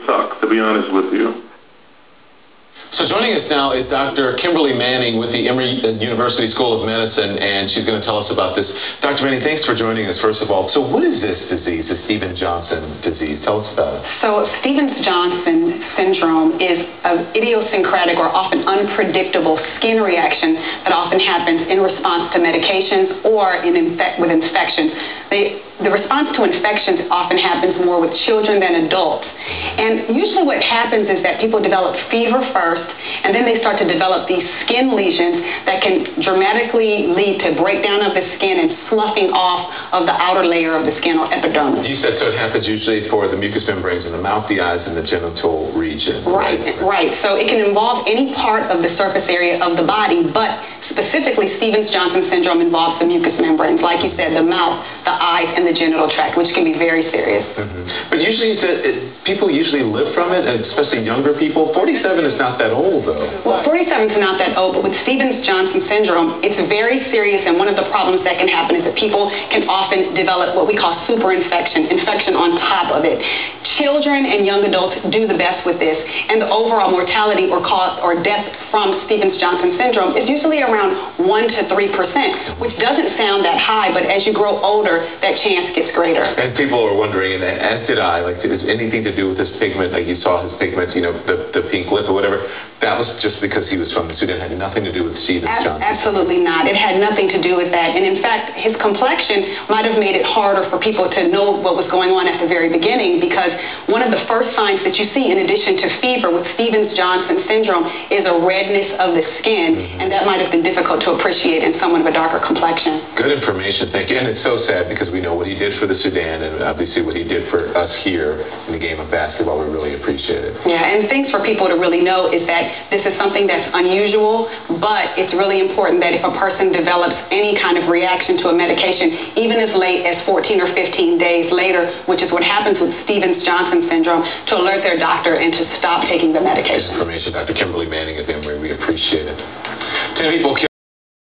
suck, to be honest with you. So joining us now is Dr. Kimberly Manning with the Emory University School of Medicine, and she's going to tell us about this. Dr. Manning, thanks for joining us, first of all. So what is this disease, the Stevens-Johnson disease? Tell us about it. So Stevens-Johnson syndrome is an idiosyncratic or often unpredictable skin reaction that often happens in response to medications or with infections. The response to infections often happens more with children than adults. And usually what happens is that people develop fever first, and then they start to develop these skin lesions that can dramatically lead to breakdown of the skin and sloughing off of the outer layer of the skin, or epidermis. You said so it happens usually for the mucous membranes in the mouth, the eyes, and the genital region. Right. So it can involve any part of the surface area of the body, but specifically Stevens-Johnson syndrome involves the mucous membranes, like you said, the mouth, the eyes, and the genital tract, which can be very serious. But usually people usually live from it, especially younger people. 47 is not that old, though. Well, 47 is not that old, but with Stevens-Johnson syndrome, it's very serious, and one of the problems that can happen is that people can often develop what we call superinfection, infection on top of it. Children and young adults do the best with this, and the overall mortality or cause or death from Stevens-Johnson syndrome is usually around 1 to 3%, which doesn't sound that high, but as you grow older, that chance gets greater. And people are wondering, and as did I, like, is anything to do with this pigment? Like you saw his pigment, you know, the pink lip or whatever. That was just because he was from the Sudan. It had nothing to do with Stevens-Johnson. Absolutely not. It had nothing to do with that. And in fact, his complexion might have made it harder for people to know what was going on at the very beginning, because one of the first signs that you see, in addition to fever with Stevens-Johnson syndrome, is a redness of the skin, and that might have been difficult to appreciate in someone of a darker complexion. Good information, thank you. And it's so sad because we know what he did for the Sudan, and obviously what he did for us here in the game of basketball. We really appreciate it. Yeah, and things for people to really know is that this is something that's unusual, but it's really important that if a person develops any kind of reaction to a medication, even as late as 14 or 15 days later, which is what happens with Stevens-Johnson syndrome, to alert their doctor and to stop taking the medication. Good information. Dr. Kimberly Manning at Emory, we appreciate it. 10 people